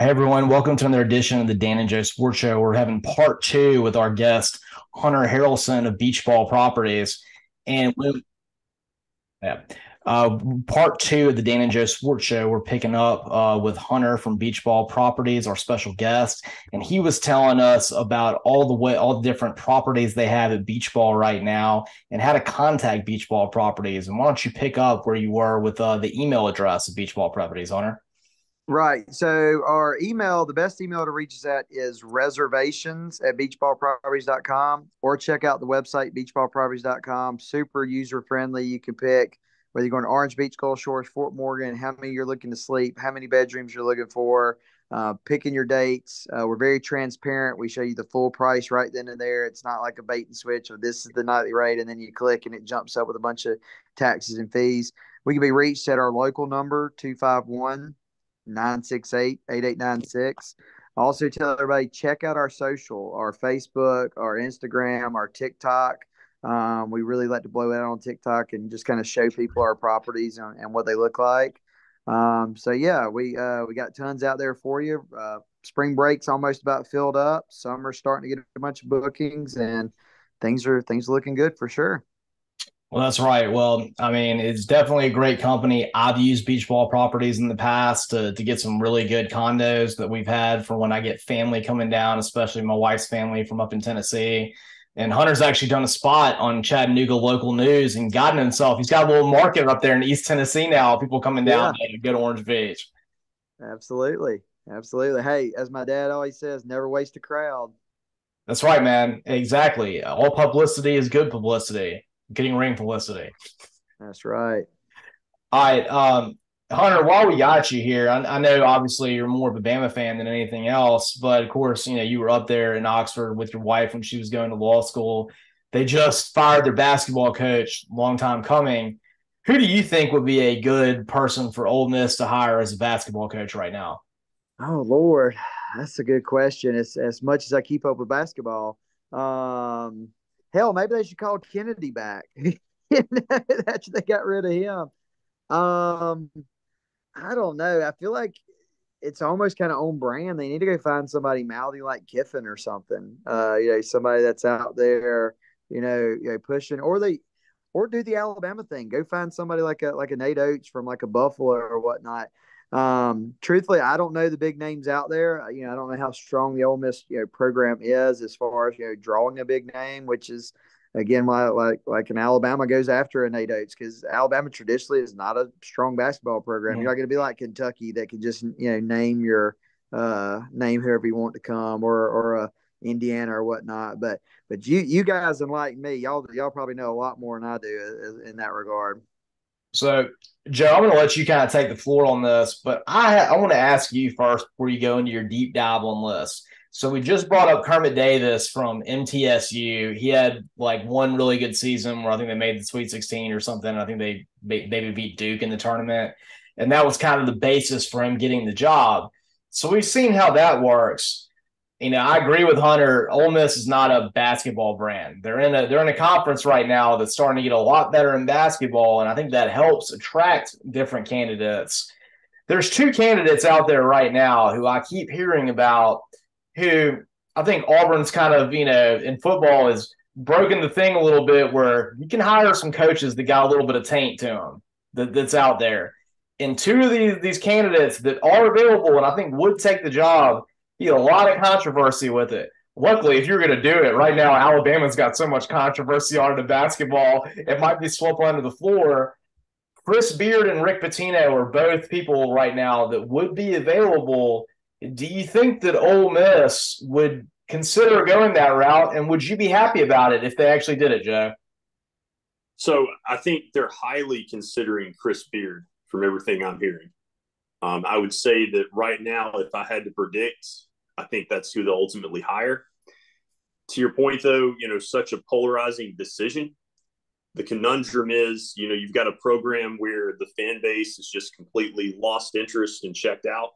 Hey everyone, welcome to another edition of the Dan and Joe Sports Show. We're having part two with our guest Hunter Harrelson of Beach Ball Properties, and yeah, part two of the Dan and Joe Sports Show. We're picking up with Hunter from Beach Ball Properties, our special guest, and he was telling us about all the different properties they have at Beach Ball right now, and how to contact Beach Ball Properties. And why don't you pick up where you were with the email address of Beach Ball Properties, Hunter? Right. So our email, the best email to reach us at is reservations at beachballproperties.com, or check out the website beachballproperties.com. Super user friendly. You can pick whether you're going to Orange Beach, Gulf Shores, Fort Morgan, how many you're looking to sleep, how many bedrooms you're looking for, picking your dates. We're very transparent. We show you the full price right then and there. It's not like a bait and switch of this is the nightly rate, and then you click and it jumps up with a bunch of taxes and fees. We can be reached at our local number, 251 968-8896. Also tell everybody, check out our social, our Facebook, our Instagram, our TikTok. We really like to blow out on TikTok and just kind of show people our properties and what they look like. So yeah, we got tons out there for you. Spring break's almost about filled up. Summer's starting to get a bunch of bookings, and things are looking good for sure. Well, that's right. Well, I mean, it's definitely a great company. I've used Beach Ball Properties in the past to get some really good condos that we've had for when I get family coming down, especially my wife's family from up in Tennessee. And Hunter's actually done a spot on Chattanooga local news and gotten himself. He's got a little market up there in East Tennessee now. People coming down Yeah, to go to Orange Beach. absolutely. Absolutely. Hey, as my dad always says, never waste a crowd. That's right, man. Exactly. All publicity is good publicity. Getting ring publicity. That's right. All right, Hunter. While we got you here, I know obviously you're more of a Bama fan than anything else, but of course, you were up there in Oxford with your wife when she was going to law school. They just fired their basketball coach, long time coming. Who do you think would be a good person for Ole Miss to hire as a basketball coach right now? Oh Lord, that's a good question. As much as I keep up with basketball, um, hell, maybe they should call Kennedy back. After they got rid of him. Um, I don't know. I feel like it's almost kind of on brand. They need to go find somebody mouthy like Kiffin or something. Somebody that's out there, pushing, or do the Alabama thing. Go find somebody like a Nate Oates from like a Buffalo or whatnot. Truthfully, I don't know the big names out there. I don't know how strong the Ole Miss program is as far as drawing a big name, which is again why like an Alabama goes after a Nate Oates, because Alabama traditionally is not a strong basketball program. You're Mm. not going to be like Kentucky that can just name your name whoever you want to come, or Indiana or whatnot. But you guys, unlike me, y'all probably know a lot more than I do in that regard. So, Joe, I'm going to let you kind of take the floor on this, but I want to ask you first before you go into your deep dive on this. So we just brought up Kermit Davis from MTSU. He had like one really good season where I think they made the Sweet 16 or something. I think they maybe beat Duke in the tournament, and that was kind of the basis for him getting the job. So we've seen how that works. I agree with Hunter. Ole Miss is not a basketball brand. They're in a conference right now that's starting to get a lot better in basketball, and I think that helps attract different candidates. There's two candidates out there right now who I keep hearing about, who I think Auburn's kind of in football is broken the thing a little bit where you can hire some coaches that got a little bit of taint to them that's out there. And two of these candidates that are available and I think would take the job, he had a lot of controversy with it. Luckily, if you're going to do it right now, Alabama's got so much controversy on it in basketball, it might be swept under the floor. Chris Beard and Rick Pitino are both people right now that would be available. Do you think that Ole Miss would consider going that route, and would you be happy about it if they actually did it, Joe? So I think they're highly considering Chris Beard from everything I'm hearing. I would say that right now, if I had to predict, I think that's who they'll ultimately hire. To your point, though, such a polarizing decision. The conundrum is, you've got a program where the fan base is just completely lost interest and checked out.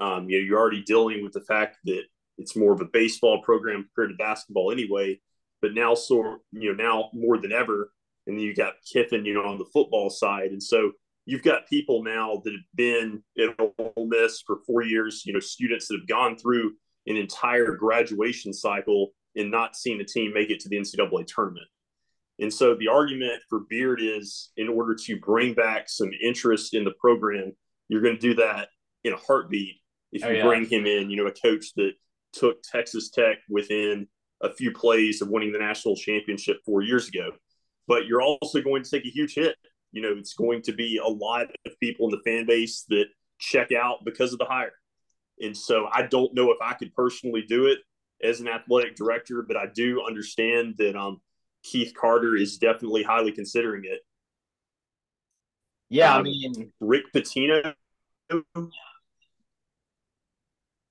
You're already dealing with the fact that it's more of a baseball program compared to basketball anyway. But now, now more than ever, and then you got Kiffin, on the football side, and so you've got people now that have been at Ole Miss for 4 years, students that have gone through an entire graduation cycle and not seen a team make it to the NCAA tournament. And so the argument for Beard is, in order to bring back some interest in the program, you're going to do that in a heartbeat if you bring him in, a coach that took Texas Tech within a few plays of winning the national championship 4 years ago. But you're also going to take a huge hit. It's going to be a lot of people in the fan base that check out because of the hire. And so I don't know if I could personally do it as an athletic director, but I do understand that Keith Carter is definitely highly considering it. Yeah, I mean, Rick Pitino.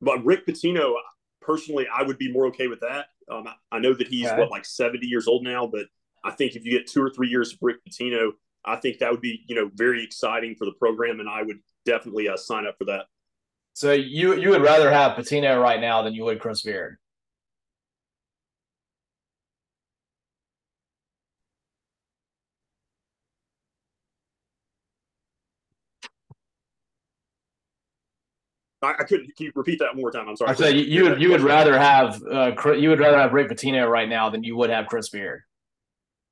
But Rick Pitino, personally, I would be more okay with that. I know that he's, 70 years old now, but I think if you get 2 or 3 years of Rick Pitino, I think that would be, very exciting for the program, and I would definitely sign up for that. So you would rather have Pitino right now than you would Chris Beard? I couldn't. Can you repeat that one more time? I'm sorry. I said you would rather have Rick Pitino right now than you would have Chris Beard.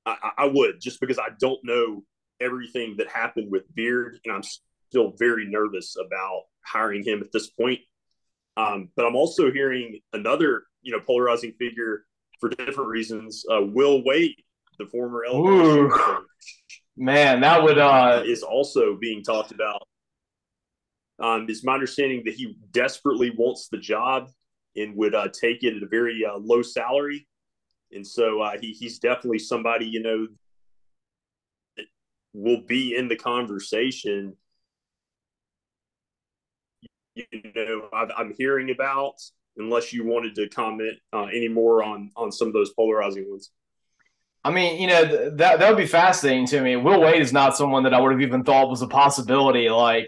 I would, just because I don't know everything that happened with Beard, and I'm still very nervous about hiring him at this point. But I'm also hearing another, polarizing figure for different reasons. Will Wade, the former LSU coach, man, that would is also being talked about. It's my understanding that he desperately wants the job and would take it at a very low salary. And so he's definitely somebody, that will be in the conversation. I'm hearing about, unless you wanted to comment any more on some of those polarizing ones. I mean, that would be fascinating to me. Will Wade is not someone that I would have even thought was a possibility. I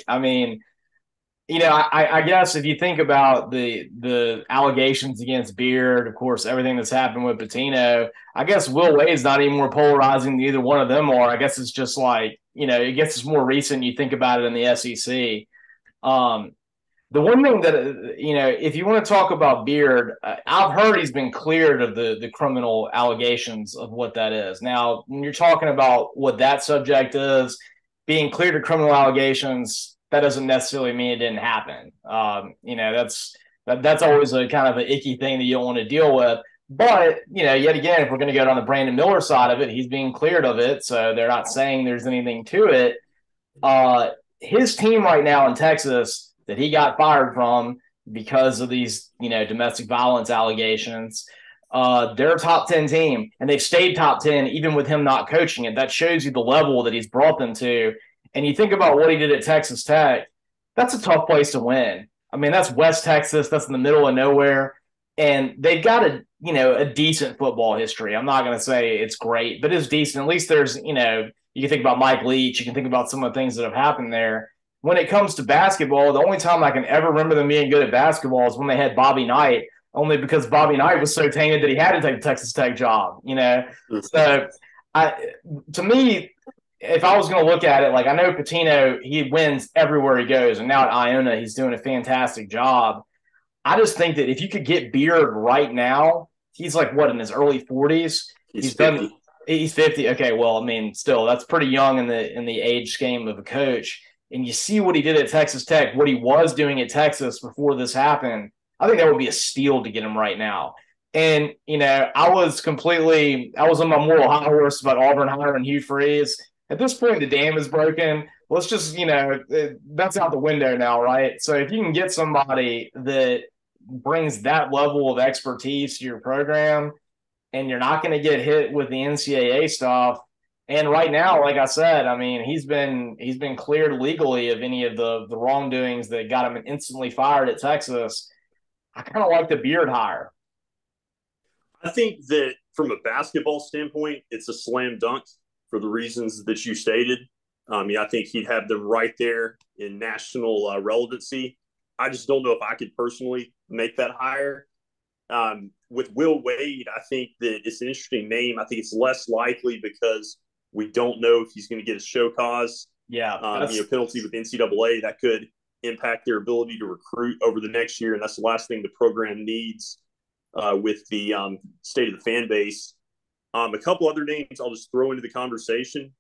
guess if you think about the allegations against Beard, of course, everything that's happened with Pitino, I guess Will Wade's not any more polarizing than either one of them are. I guess it's just it gets more recent. You think about it in the SEC. The one thing that, if you want to talk about Beard, I've heard he's been cleared of the criminal allegations of what that is. Now, when you're talking about what that subject is, being cleared of criminal allegations, that doesn't necessarily mean it didn't happen. That's always a kind of an icky thing that you don't want to deal with. But, yet again, if we're going to go down the Brandon Miller side of it, he's being cleared of it, so they're not saying there's anything to it. His team right now in Texas that he got fired from because of these, domestic violence allegations, they're a top 10 team, and they've stayed top 10 even with him not coaching it. That shows you the level that he's brought them to. And you think about what he did at Texas Tech, that's a tough place to win. I mean, that's West Texas. That's in the middle of nowhere. And they've got a decent football history. I'm not going to say it's great, but it's decent. At least there's, you can think about Mike Leach. You can think about some of the things that have happened there. When it comes to basketball, the only time I can ever remember them being good at basketball is when they had Bobby Knight, only because Bobby Knight was so tainted that he had to take the Texas Tech job, So to me, if I was going to look at it, I know Pitino, he wins everywhere he goes, and now at Iona, he's doing a fantastic job. I just think that if you could get Beard right now, he's in his early 40s. He's 50. He's 50. Okay, well, I mean, still, that's pretty young in the age scheme of a coach. And you see what he did at Texas Tech, what he was doing at Texas before this happened. I think that would be a steal to get him right now. And, I was on my moral high horse about Auburn hiring Hugh Freeze. At this point, the dam is broken. Let's just, that's out the window now, right? So if you can get somebody that brings that level of expertise to your program, and you're not going to get hit with the NCAA stuff. And right now, like I said, I mean, he's been cleared legally of any of the wrongdoings that got him instantly fired at Texas. I kind of like the Beard hire. I think that from a basketball standpoint, it's a slam dunk for the reasons that you stated. I think he'd have them right there in national relevancy. I just don't know if I could personally make that hire. With Will Wade, I think that it's an interesting name. I think it's less likely because we don't know if he's going to get a show cause. Yeah, penalty with NCAA that could impact their ability to recruit over the next year, and that's the last thing the program needs with the state of the fan base. A couple other names I'll just throw into the conversation.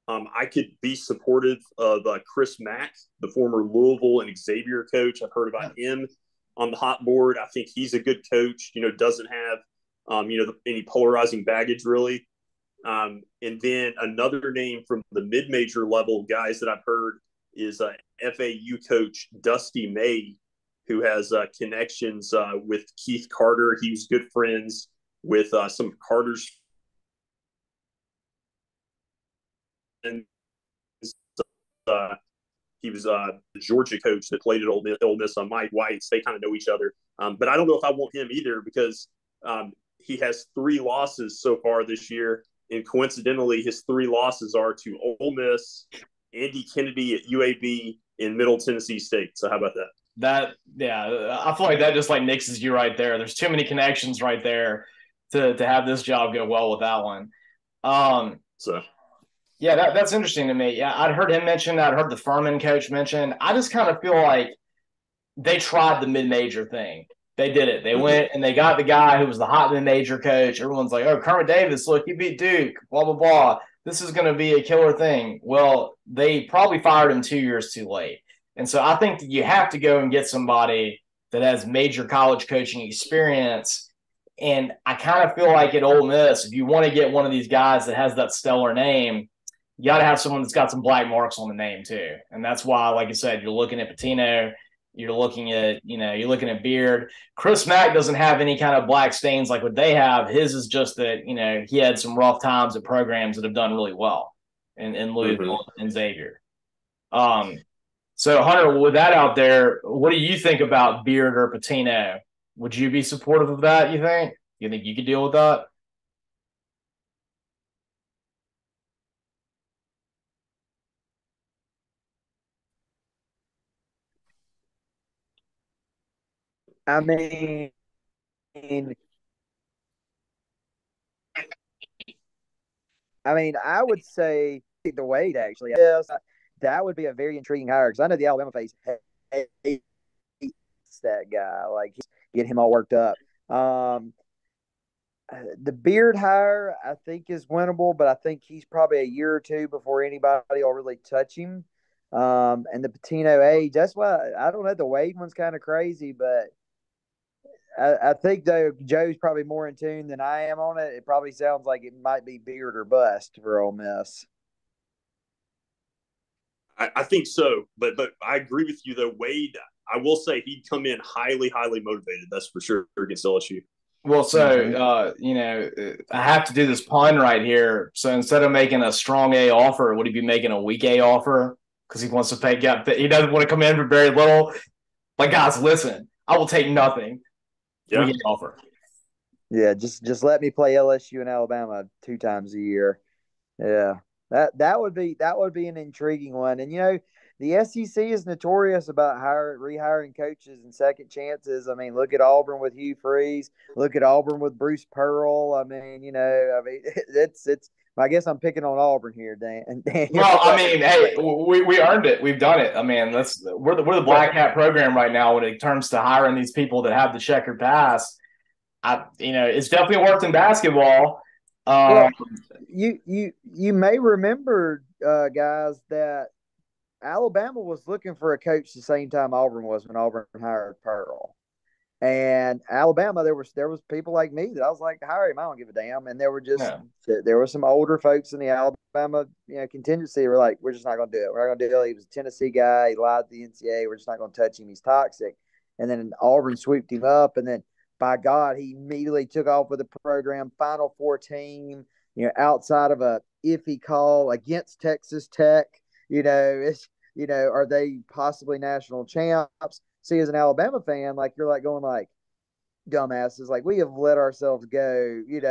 I could be supportive of Chris Mack, the former Louisville and Xavier coach. I've heard about him on the hot board. I think he's a good coach. Doesn't have any polarizing baggage really. And then another name from the mid-major level guys that I've heard is FAU coach Dusty May, who has connections with Keith Carter. He was good friends with some of Carter's and he was the Georgia coach that played at Ole Miss on Mike White's. They kind of know each other. But I don't know if I want him either because he has 3 losses so far this year. And coincidentally, his 3 losses are to Ole Miss, Andy Kennedy at UAB, in Middle Tennessee State. So how about that? I feel like that just like nixes you right there. There's too many connections right there to have this job go well with that one. Yeah, that's interesting to me. Yeah, I'd heard him mention. I'd heard the Furman coach mention. I just kind of feel like they tried the mid-major thing. They did it. They went and they got the guy who was the hot mid-major coach. Everyone's like, oh, Kermit Davis, look, he beat Duke, blah, blah, blah. This is going to be a killer thing. Well, they probably fired him 2 years too late. And so I think that you have to go and get somebody that has major college coaching experience. And I kind of feel like at Ole Miss, if you want to get one of these guys that has that stellar name, you got to have someone that's got some black marks on the name too. And that's why, like I said, you're looking at Pitino, you're looking at Beard. Chris Mack doesn't have any kind of black stains like what they have. His is just that, he had some rough times at programs that have done really well in Louisville and Xavier. So Hunter, with that out there, what do you think about Beard or Pitino? Would you be supportive of that, you think? You think you could deal with that? I mean, I would say the Wade actually. Yes, that would be a very intriguing hire because I know the Alabama face hates that guy. Like, get him all worked up. The Beard hire, I think, is winnable, but I think he's probably a year or two before anybody will really touch him. And the Patino age, that's why I don't know. The Wade one's kind of crazy, but I think though Joe's probably more in tune than I am on it. It probably sounds like it might be Beard or bust for Ole Miss. I think so, but I agree with you though. Wade, I will say he'd come in highly motivated. That's for sure against LSU. Well, so I have to do this pun right here. So instead of making a strong A offer, would he be making a weak A offer because he wants to pay? He doesn't want to come in for very little. Like, guys, listen, I will take nothing. Yeah. Weak A offer. Yeah, just let me play LSU and Alabama 2 times a year. Yeah. That would be an intriguing one. And the SEC is notorious about rehiring coaches and second chances. I mean, look at Auburn with Hugh Freeze. Look at Auburn with Bruce Pearl. I mean, it's. I guess I'm picking on Auburn here, Dan. Well, I mean, hey, we earned it. We've done it. I mean, we're the Black Hat program right now when it comes to hiring these people that have the checkered past. It's definitely worked in basketball. Well, you may remember, guys, that Alabama was looking for a coach the same time Auburn was when Auburn hired Pearl. And Alabama, there was people like me that I was like, hire him, I don't give a damn. And there were some older folks in the Alabama contingency who were like, we're just not going to do it. We're not going to do it. He was a Tennessee guy. He lied to the NCAA. We're just not going to touch him. He's toxic. And then Auburn swooped him up, and then by God, he immediately took off with the program, Final Four team, outside of a iffy call against Texas Tech. Are they possibly national champs? See, as an Alabama fan, like, you're like going like, dumbasses, like, we have let ourselves go. We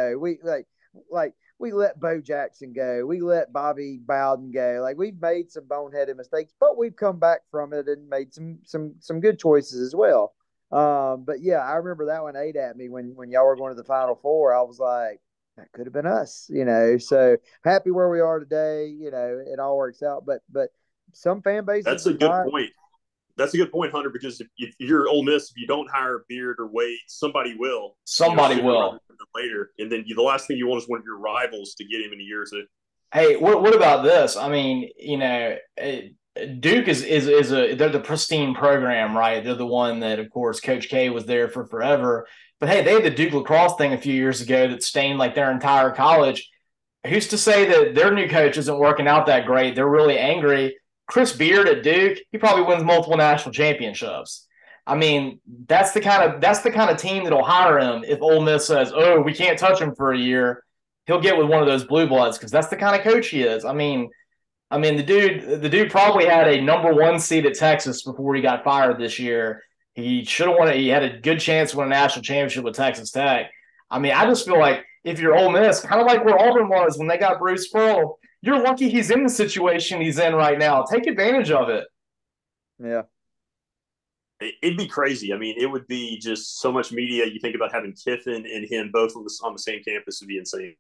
let Bo Jackson go. We let Bobby Bowden go. Like, we've made some boneheaded mistakes, but we've come back from it and made some good choices as well. But yeah, I remember that one ate at me when y'all were going to the Final Four. I was like, that could have been us, you know. So happy where we are today, you know, it all works out. But some fan bases That's do a good not. point. That's a good point, Hunter, because if you're Ole Miss, if you don't hire Beard or Wade, somebody will, Somebody sooner rather will. than later. And then the last thing you want is one of your rivals to get him in a year or two. Hey, what about this? I mean, Duke is they're the pristine program, right? They're the one that, of course, Coach K was there for forever. But hey, they had the Duke lacrosse thing a few years ago that stained like their entire college. Who's to say that their new coach isn't working out that great? They're really angry. Chris Beard at Duke, he probably wins multiple national championships. I mean, that's the kind of team that'll hire him if Ole Miss says, "Oh, we can't touch him for a year." He'll get with one of those blue bloods because that's the kind of coach he is. I mean, the dude probably had a number one seed at Texas before he got fired this year. He should have won it. He had a good chance to win a national championship with Texas Tech. I mean, I just feel like if you're Ole Miss, kind of like where Auburn was when they got Bruce Pearl, you're lucky he's in the situation he's in right now. Take advantage of it. Yeah. It'd be crazy. I mean, it would be just so much media. You think about having Kiffin and him both on the same campus would be insane.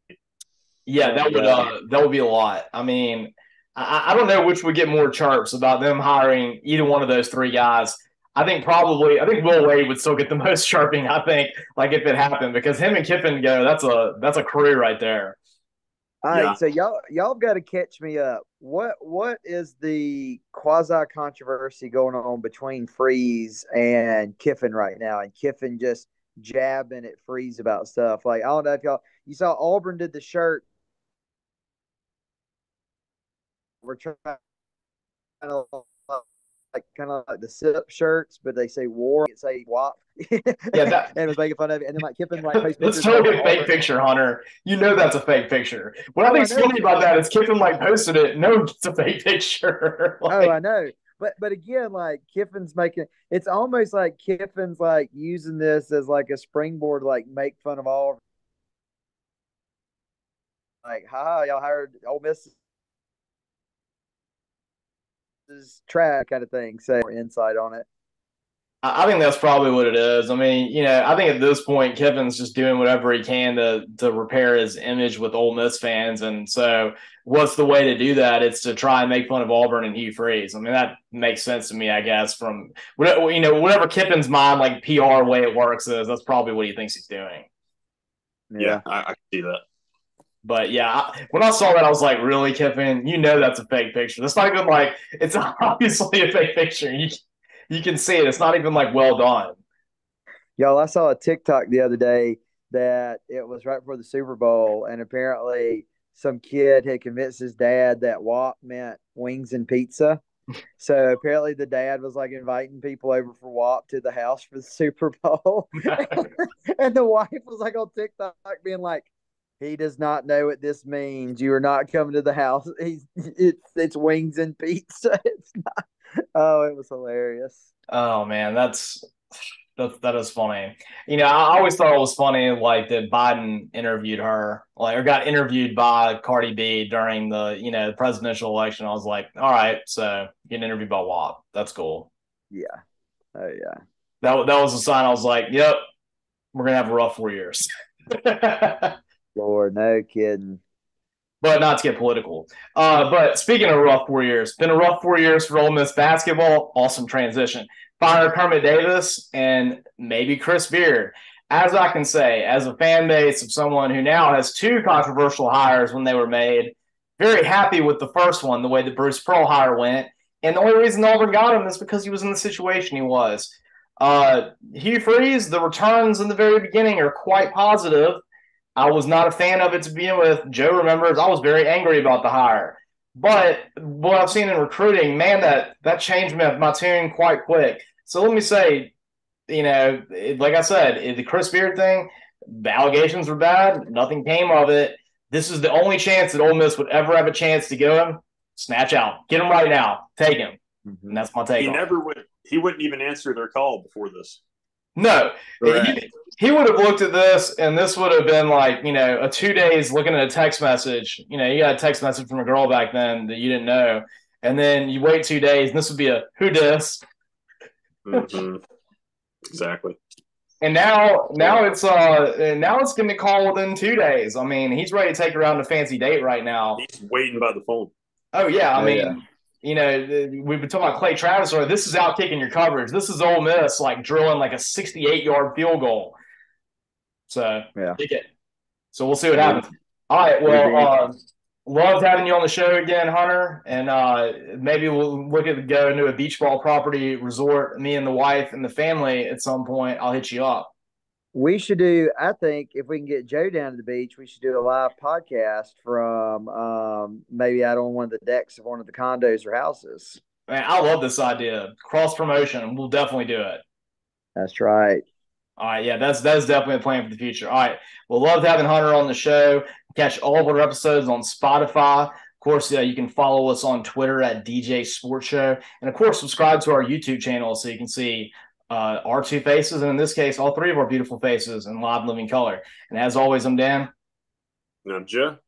Yeah, that would be a lot. I mean, I don't know which would get more chirps about them hiring either one of those three guys. I think Will Wade would still get the most chirping. I think like if it happened because him and Kiffin go, that's a career right there. All Yeah. right, so y'all got to catch me up. What is the quasi controversy going on between Freeze and Kiffin right now? And Kiffin just jabbing at Freeze about stuff. Like I don't know if you saw Auburn did the shirt. We're trying to like kind of like the SIP shirts, but they say war, it say WAP. Yeah, and it was making fun of it. And then like Kiffin like post that's pictures of totally a fake Auburn. picture, Hunter. You know that's a fake picture. What I Oh, I think's know. funny about that is Kiffin like posted it. No, it's a fake picture. Oh, Like, I know. But again, like Kiffin's making it's almost like Kiffin's like using this as like a springboard, to, like make fun of all like, ha, y'all hired Ole Miss's track kind of thing. So more insight on it. I think that's probably what it is. I mean, I think at this point, Kiffin's just doing whatever he can to repair his image with Ole Miss fans, and so what's the way to do that? It's to try and make fun of Auburn and Hugh Freeze. I mean, that makes sense to me, I guess. From whatever Kiffin's mind, like PR way it works is, that's probably what he thinks he's doing. Yeah, I can see that. But yeah, when I saw that, I was like, really, Kiffin? You know that's a fake picture. That's not even like it's obviously a fake picture. You can see it. It's not even like well done. Y'all, I saw a TikTok the other day that it was right before the Super Bowl, and apparently some kid had convinced his dad that WAP meant wings and pizza. So apparently the dad was like inviting people over for WAP to the house for the Super Bowl. And the wife was like on TikTok being like, he does not know what this means. You are not coming to the house. It's wings and pizza. It's not. Oh, it was hilarious. Oh man, that is funny. I always thought it was funny, like that Biden interviewed her, like or got interviewed by Cardi B during the presidential election. I was like, all right, so get interviewed by WAP. That's cool. Yeah. Oh yeah. That was a sign. I was like, yep, we're gonna have a rough 4 years. Lord, no kidding. But not to get political. But speaking of rough 4 years, been a rough 4 years for Ole Miss basketball. Awesome transition. Fire Kermit Davis and maybe Chris Beard. As I can say, as a fan base of someone who now has two controversial hires when they were made, very happy with the first one, the way the Bruce Pearl hire went. And the only reason Auburn got him is because he was in the situation he was. Hugh Freeze, the returns in the very beginning are quite positive. I was not a fan of it to begin with. Joe remembers I was very angry about the hire. But what I've seen in recruiting, man, that changed my tune quite quick. So let me say, like I said, the Chris Beard thing, the allegations were bad. Nothing came of it. This is the only chance that Ole Miss would ever have a chance to get him. Snatch out. Get him right now. Take him. Mm-hmm. And that's my take He on it. never would. He wouldn't even answer their call before this. No, he would have looked at this, and this would have been like, a 2 days looking at a text message. You got a text message from a girl back then that you didn't know, and then you wait 2 days, and this would be a who dis. Mm-hmm. Exactly. And now it's going to call within 2 days. I mean, he's ready to take her out on a fancy date right now. He's waiting by the phone. Oh yeah, I mean, we've been talking about Clay Travis. Or this is out kicking your coverage. This is Ole Miss like drilling like a 68-yard field goal. So kick it. So we'll see what happens. All right. Well, loved having you on the show again, Hunter. And maybe we'll look at go into a beach ball property resort. Me and the wife and the family at some point. I'll hit you up. We should do. I think if we can get Joe down to the beach, we should do a live podcast from maybe out on one of the decks of one of the condos or houses. Man, I love this idea. Cross promotion. We'll definitely do it. That's right. All right, yeah, that's definitely a plan for the future. All right, well, loved having Hunter on the show. Catch all of our episodes on Spotify. Of course, you can follow us on Twitter at DJ Sports Show, and of course, subscribe to our YouTube channel so you can see our two faces, and in this case, all three of our beautiful faces in live living color. And as always, I'm Dan. And I'm Joe.